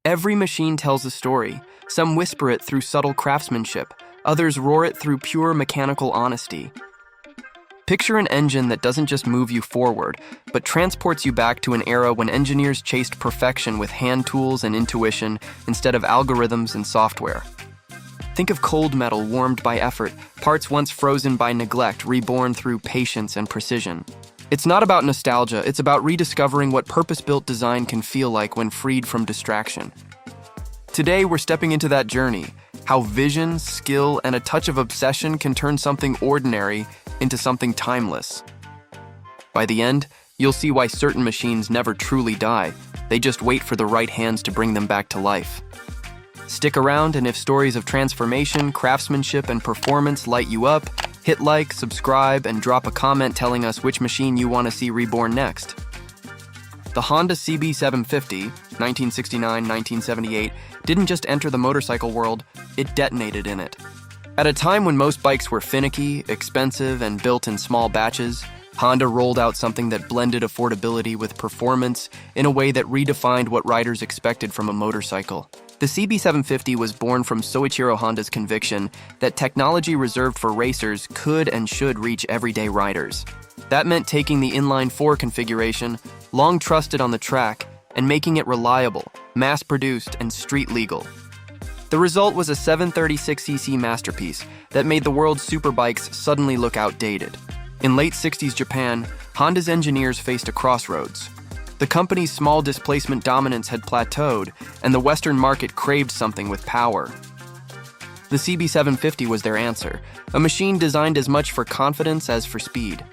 Every machine tells a story. Some whisper it through subtle craftsmanship, others roar it through pure mechanical honesty. Picture an engine that doesn't just move you forward, but transports you back to an era when engineers chased perfection with hand tools and intuition instead of algorithms and software. Think of cold metal warmed by effort, parts once frozen by neglect reborn through patience and precision. It's not about nostalgia, it's about rediscovering what purpose-built design can feel like when freed from distraction. Today, we're stepping into that journey, how vision, skill, and a touch of obsession can turn something ordinary into something timeless. By the end, you'll see why certain machines never truly die. They just wait for the right hands to bring them back to life. Stick around, and if stories of transformation, craftsmanship, and performance light you up, hit like, subscribe, and drop a comment telling us which machine you want to see reborn next. The Honda CB750, 1969-1978, didn't just enter the motorcycle world, it detonated in it. At a time when most bikes were finicky, expensive, and built in small batches, Honda rolled out something that blended affordability with performance in a way that redefined what riders expected from a motorcycle. The CB750 was born from Soichiro Honda's conviction that technology reserved for racers could and should reach everyday riders. That meant taking the inline-4 configuration, long trusted on the track, and making it reliable, mass-produced, and street-legal. The result was a 736cc masterpiece that made the world's superbikes suddenly look outdated. In late 60s Japan, Honda's engineers faced a crossroads. The company's small displacement dominance had plateaued, and the Western market craved something with power. The CB750 was their answer, a machine designed as much for confidence as for speed.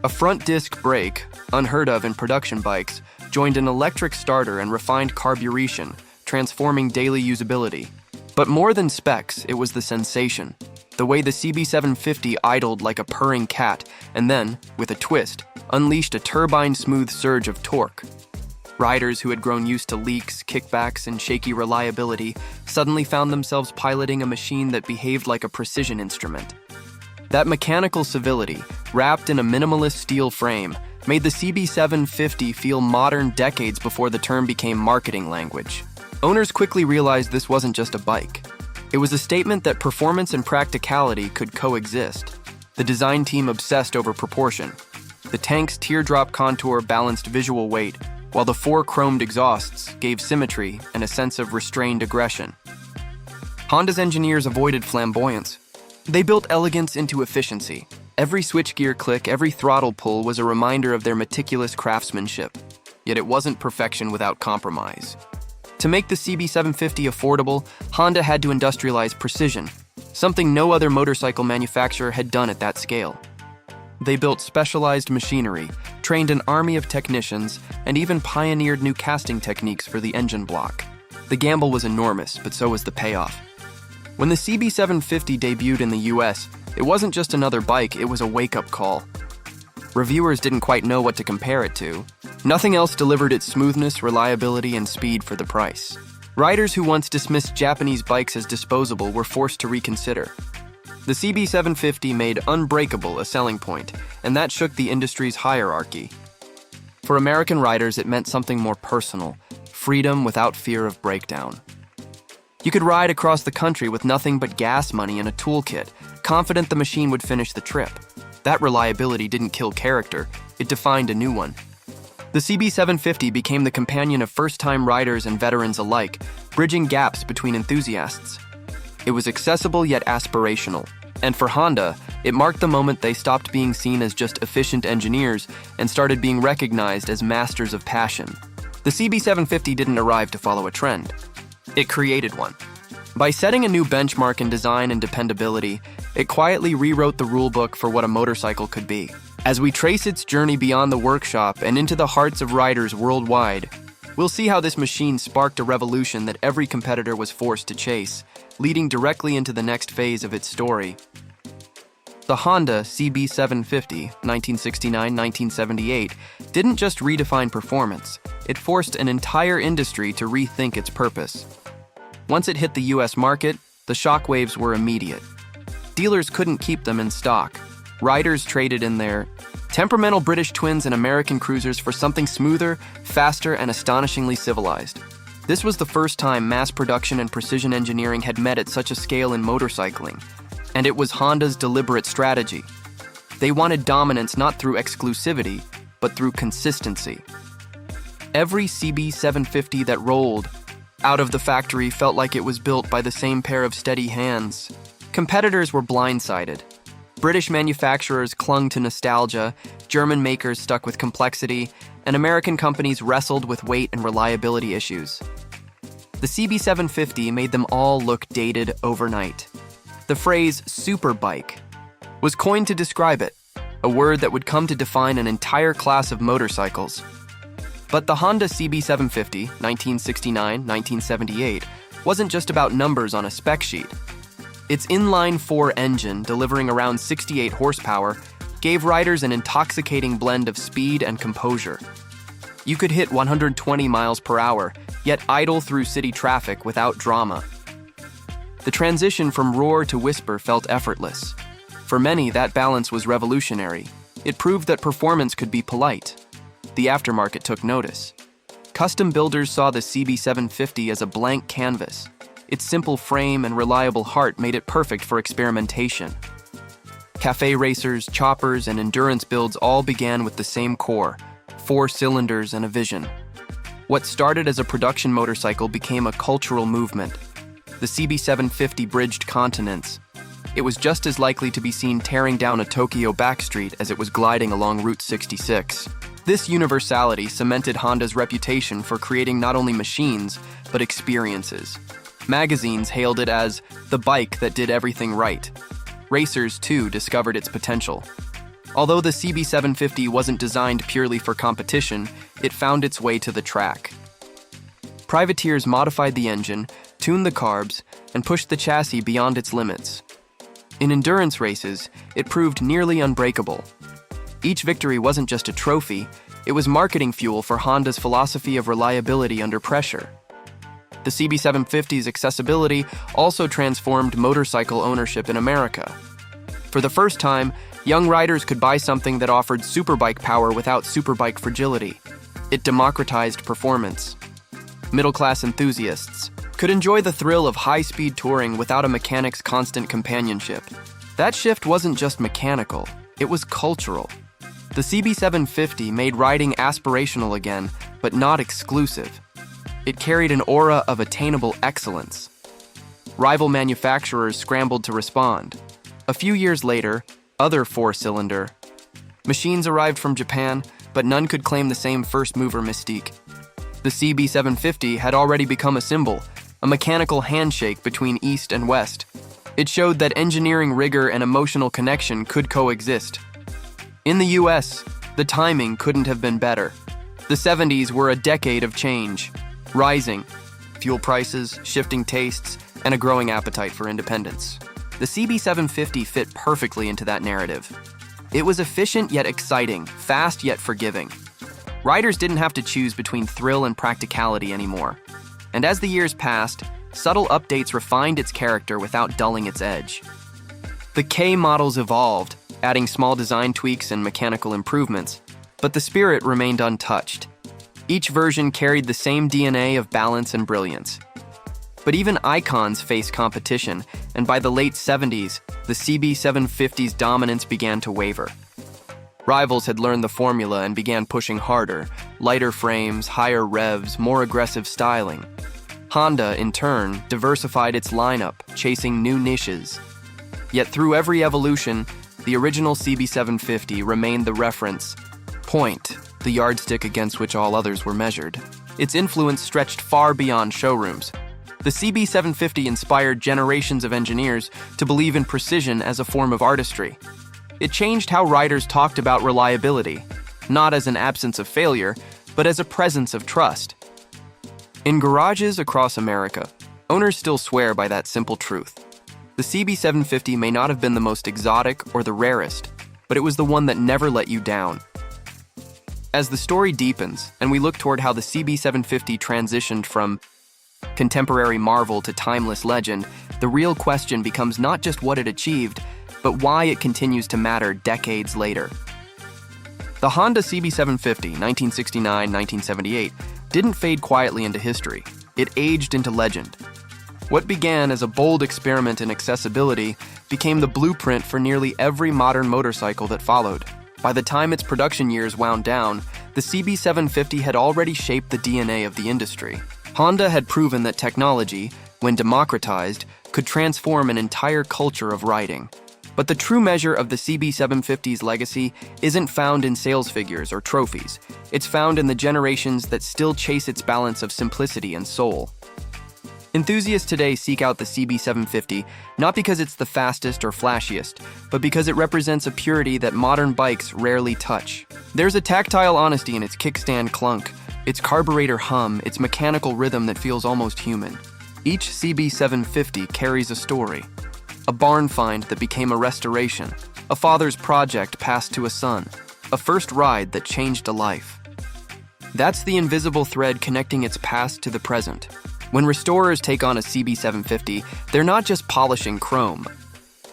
A front disc brake, unheard of in production bikes, joined an electric starter and refined carburation, transforming daily usability. But more than specs, it was the sensation. The way the CB750 idled like a purring cat, and then, with a twist, unleashed a turbine-smooth surge of torque. Riders who had grown used to leaks, kickbacks, and shaky reliability suddenly found themselves piloting a machine that behaved like a precision instrument. That mechanical civility, wrapped in a minimalist steel frame, made the CB750 feel modern decades before the term became marketing language. Owners quickly realized this wasn't just a bike. It was a statement that performance and practicality could coexist. The design team obsessed over proportion. The tank's teardrop contour balanced visual weight, while the four chromed exhausts gave symmetry and a sense of restrained aggression. Honda's engineers avoided flamboyance. They built elegance into efficiency. Every switchgear click, every throttle pull was a reminder of their meticulous craftsmanship. Yet it wasn't perfection without compromise. To make the CB750 affordable, Honda had to industrialize precision, something no other motorcycle manufacturer had done at that scale. They built specialized machinery, trained an army of technicians, and even pioneered new casting techniques for the engine block. The gamble was enormous, but so was the payoff. When the CB750 debuted in the US, it wasn't just another bike, it was a wake-up call. Reviewers didn't quite know what to compare it to. Nothing else delivered its smoothness, reliability, and speed for the price. Riders who once dismissed Japanese bikes as disposable were forced to reconsider. The CB750 made unbreakable a selling point, and that shook the industry's hierarchy. For American riders, it meant something more personal, freedom without fear of breakdown. You could ride across the country with nothing but gas money and a toolkit, confident the machine would finish the trip. That reliability didn't kill character, it defined a new one. The CB750 became the companion of first-time riders and veterans alike, bridging gaps between enthusiasts. It was accessible yet aspirational, and for Honda, it marked the moment they stopped being seen as just efficient engineers and started being recognized as masters of passion. The CB750 didn't arrive to follow a trend. It created one. By setting a new benchmark in design and dependability, it quietly rewrote the rulebook for what a motorcycle could be. As we trace its journey beyond the workshop and into the hearts of riders worldwide, we'll see how this machine sparked a revolution that every competitor was forced to chase, leading directly into the next phase of its story. The Honda CB750, 1969-1978, didn't just redefine performance, it forced an entire industry to rethink its purpose. Once it hit the US market, the shockwaves were immediate. Dealers couldn't keep them in stock. Riders traded in their temperamental British twins and American cruisers for something smoother, faster, and astonishingly civilized. This was the first time mass production and precision engineering had met at such a scale in motorcycling, and it was Honda's deliberate strategy. They wanted dominance not through exclusivity, but through consistency. Every CB750 that rolled out of the factory felt like it was built by the same pair of steady hands. Competitors were blindsided. British manufacturers clung to nostalgia, German makers stuck with complexity, and American companies wrestled with weight and reliability issues. The CB750 made them all look dated overnight. The phrase superbike was coined to describe it, a word that would come to define an entire class of motorcycles. But the Honda CB750, 1969-1978, wasn't just about numbers on a spec sheet. Its inline-4 engine, delivering around 68 horsepower, gave riders an intoxicating blend of speed and composure. You could hit 120 miles per hour, yet idle through city traffic without drama. The transition from roar to whisper felt effortless. For many, that balance was revolutionary. It proved that performance could be polite. The aftermarket took notice. Custom builders saw the CB750 as a blank canvas. Its simple frame and reliable heart made it perfect for experimentation. Cafe racers, choppers, and endurance builds all began with the same core, 4 cylinders and a vision. What started as a production motorcycle became a cultural movement. The CB750 bridged continents. It was just as likely to be seen tearing down a Tokyo backstreet as it was gliding along Route 66. This universality cemented Honda's reputation for creating not only machines, but experiences. Magazines hailed it as the bike that did everything right. Racers, too, discovered its potential. Although the CB750 wasn't designed purely for competition, it found its way to the track. Privateers modified the engine, tuned the carbs, and pushed the chassis beyond its limits. In endurance races, it proved nearly unbreakable. Each victory wasn't just a trophy, it was marketing fuel for Honda's philosophy of reliability under pressure. The CB750's accessibility also transformed motorcycle ownership in America. For the first time, young riders could buy something that offered superbike power without superbike fragility. It democratized performance. Middle-class enthusiasts could enjoy the thrill of high-speed touring without a mechanic's constant companionship. That shift wasn't just mechanical, it was cultural. The CB750 made riding aspirational again, but not exclusive. It carried an aura of attainable excellence. Rival manufacturers scrambled to respond. A few years later, other 4-cylinder machines arrived from Japan, but none could claim the same first-mover mystique. The CB750 had already become a symbol, a mechanical handshake between East and West. It showed that engineering rigor and emotional connection could coexist. In the US, the timing couldn't have been better. The 70s were a decade of change. Rising fuel prices, shifting tastes, and a growing appetite for independence. The CB750 fit perfectly into that narrative. It was efficient yet exciting, fast yet forgiving. Riders didn't have to choose between thrill and practicality anymore. And as the years passed, subtle updates refined its character without dulling its edge. The K models evolved, adding small design tweaks and mechanical improvements, but the spirit remained untouched. Each version carried the same DNA of balance and brilliance. But even icons faced competition, and by the late 70s, the CB750's dominance began to waver. Rivals had learned the formula and began pushing harder, lighter frames, higher revs, more aggressive styling. Honda, in turn, diversified its lineup, chasing new niches. Yet through every evolution, the original CB750 remained the reference point, the yardstick against which all others were measured. Its influence stretched far beyond showrooms. The CB750 inspired generations of engineers to believe in precision as a form of artistry. It changed how riders talked about reliability, not as an absence of failure, but as a presence of trust. In garages across America, owners still swear by that simple truth. The CB750 may not have been the most exotic or the rarest, but it was the one that never let you down. As the story deepens and we look toward how the CB750 transitioned from contemporary marvel to timeless legend, the real question becomes not just what it achieved, but why it continues to matter decades later. The Honda CB750, 1969-1978, didn't fade quietly into history. It aged into legend. What began as a bold experiment in accessibility became the blueprint for nearly every modern motorcycle that followed. By the time its production years wound down, the CB750 had already shaped the DNA of the industry. Honda had proven that technology, when democratized, could transform an entire culture of riding. But the true measure of the CB750's legacy isn't found in sales figures or trophies. It's found in the generations that still chase its balance of simplicity and soul. Enthusiasts today seek out the CB750 not because it's the fastest or flashiest, but because it represents a purity that modern bikes rarely touch. There's a tactile honesty in its kickstand clunk, its carburetor hum, its mechanical rhythm that feels almost human. Each CB750 carries a story. A barn find that became a restoration, a father's project passed to a son, a first ride that changed a life. That's the invisible thread connecting its past to the present. When restorers take on a CB750, they're not just polishing chrome.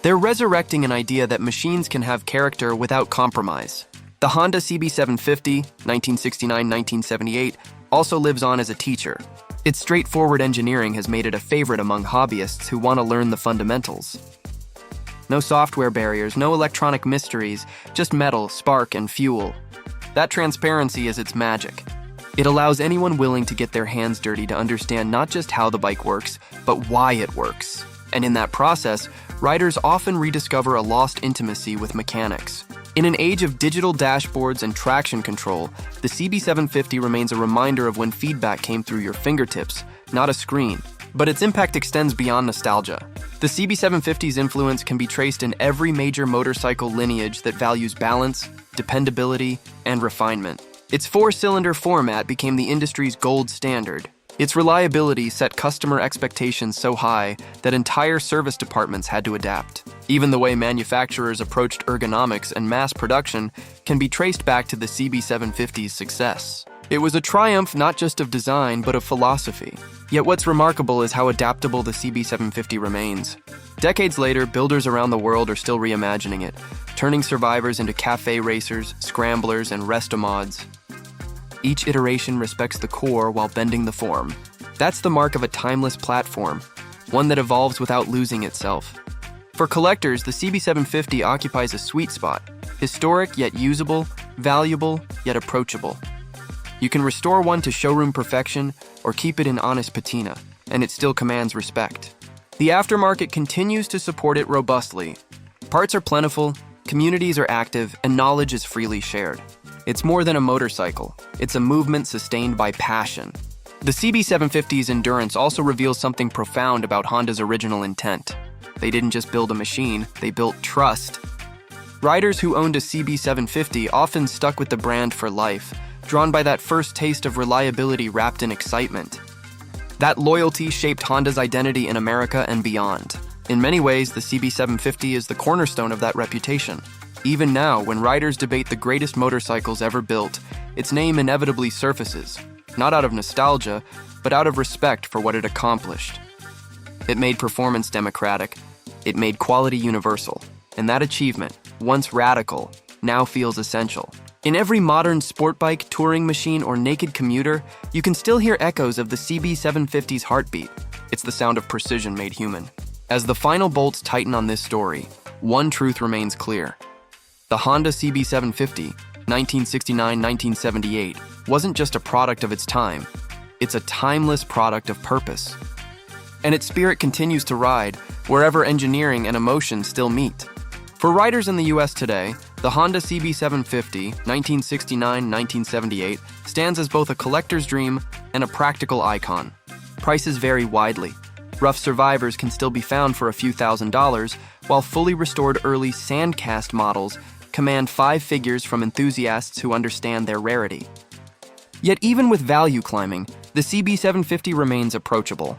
They're resurrecting an idea that machines can have character without compromise. The Honda CB750, 1969-1978, also lives on as a teacher. Its straightforward engineering has made it a favorite among hobbyists who want to learn the fundamentals. No software barriers, no electronic mysteries, just metal, spark, and fuel. That transparency is its magic. It allows anyone willing to get their hands dirty to understand not just how the bike works, but why it works. And in that process, riders often rediscover a lost intimacy with mechanics. In an age of digital dashboards and traction control, the CB750 remains a reminder of when feedback came through your fingertips, not a screen. But its impact extends beyond nostalgia. The CB750's influence can be traced in every major motorcycle lineage that values balance, dependability, and refinement. Its four-cylinder format became the industry's gold standard. Its reliability set customer expectations so high that entire service departments had to adapt. Even the way manufacturers approached ergonomics and mass production can be traced back to the CB750's success. It was a triumph not just of design, but of philosophy. Yet what's remarkable is how adaptable the CB750 remains. Decades later, builders around the world are still reimagining it, turning survivors into cafe racers, scramblers, and resto-mods. Each iteration respects the core while bending the form. That's the mark of a timeless platform, one that evolves without losing itself. For collectors, the CB750 occupies a sweet spot, historic yet usable, valuable yet approachable. You can restore one to showroom perfection or keep it in honest patina, and it still commands respect. The aftermarket continues to support it robustly. Parts are plentiful, communities are active, and knowledge is freely shared. It's more than a motorcycle. It's a movement sustained by passion. The CB750's endurance also reveals something profound about Honda's original intent. They didn't just build a machine, they built trust. Riders who owned a CB750 often stuck with the brand for life, drawn by that first taste of reliability wrapped in excitement. That loyalty shaped Honda's identity in America and beyond. In many ways, the CB750 is the cornerstone of that reputation. Even now, when riders debate the greatest motorcycles ever built, its name inevitably surfaces, not out of nostalgia, but out of respect for what it accomplished. It made performance democratic, it made quality universal, and that achievement, once radical, now feels essential. In every modern sport bike, touring machine, or naked commuter, you can still hear echoes of the CB750's heartbeat. It's the sound of precision made human. As the final bolts tighten on this story, one truth remains clear. The Honda CB750, 1969-1978, wasn't just a product of its time. It's a timeless product of purpose. And its spirit continues to ride wherever engineering and emotion still meet. For riders in the US today, the Honda CB750, 1969-1978, stands as both a collector's dream and a practical icon. Prices vary widely. Rough survivors can still be found for a few $1,000s, while fully restored early sandcast models command 5 figures from enthusiasts who understand their rarity. Yet even with value climbing, the CB750 remains approachable.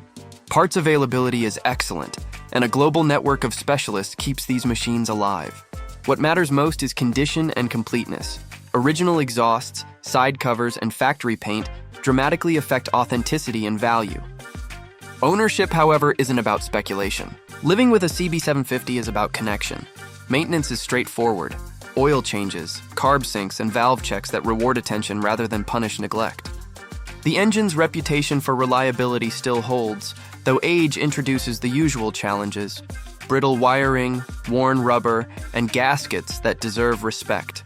Parts availability is excellent, and a global network of specialists keeps these machines alive. What matters most is condition and completeness. Original exhausts, side covers, and factory paint dramatically affect authenticity and value. Ownership, however, isn't about speculation. Living with a CB750 is about connection. Maintenance is straightforward. Oil changes, carb syncs, and valve checks that reward attention rather than punish neglect. The engine's reputation for reliability still holds, though age introduces the usual challenges: brittle wiring, worn rubber, and gaskets that deserve respect.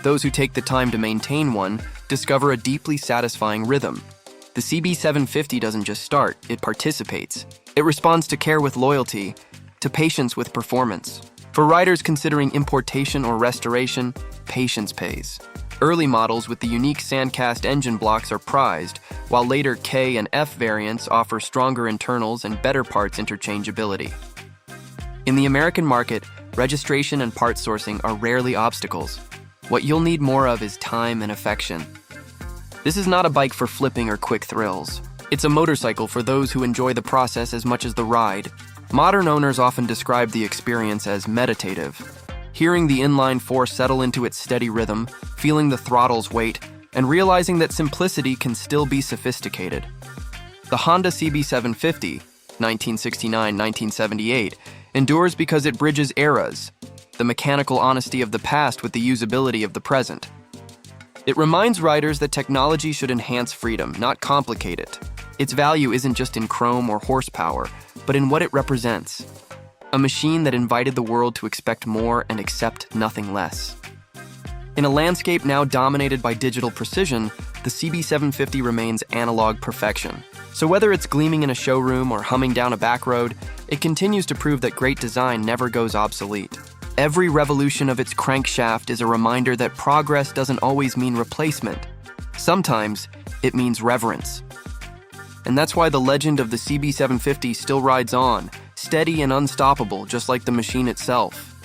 Those who take the time to maintain one discover a deeply satisfying rhythm. The CB750 doesn't just start, it participates. It responds to care with loyalty, to patience with performance. For riders considering importation or restoration, patience pays. Early models with the unique sandcast engine blocks are prized, while later K and F variants offer stronger internals and better parts interchangeability. In the American market, registration and part sourcing are rarely obstacles. What you'll need more of is time and affection. This is not a bike for flipping or quick thrills. It's a motorcycle for those who enjoy the process as much as the ride. Modern owners often describe the experience as meditative. Hearing the inline four settle into its steady rhythm, feeling the throttle's weight, and realizing that simplicity can still be sophisticated. The Honda CB750, 1969-1978, endures because it bridges eras, the mechanical honesty of the past with the usability of the present. It reminds riders that technology should enhance freedom, not complicate it. Its value isn't just in chrome or horsepower, but in what it represents. A machine that invited the world to expect more and accept nothing less. In a landscape now dominated by digital precision, the CB750 remains analog perfection. So whether it's gleaming in a showroom or humming down a back road, it continues to prove that great design never goes obsolete. Every revolution of its crankshaft is a reminder that progress doesn't always mean replacement. Sometimes it means reverence. And that's why the legend of the CB750 still rides on, steady and unstoppable, just like the machine itself.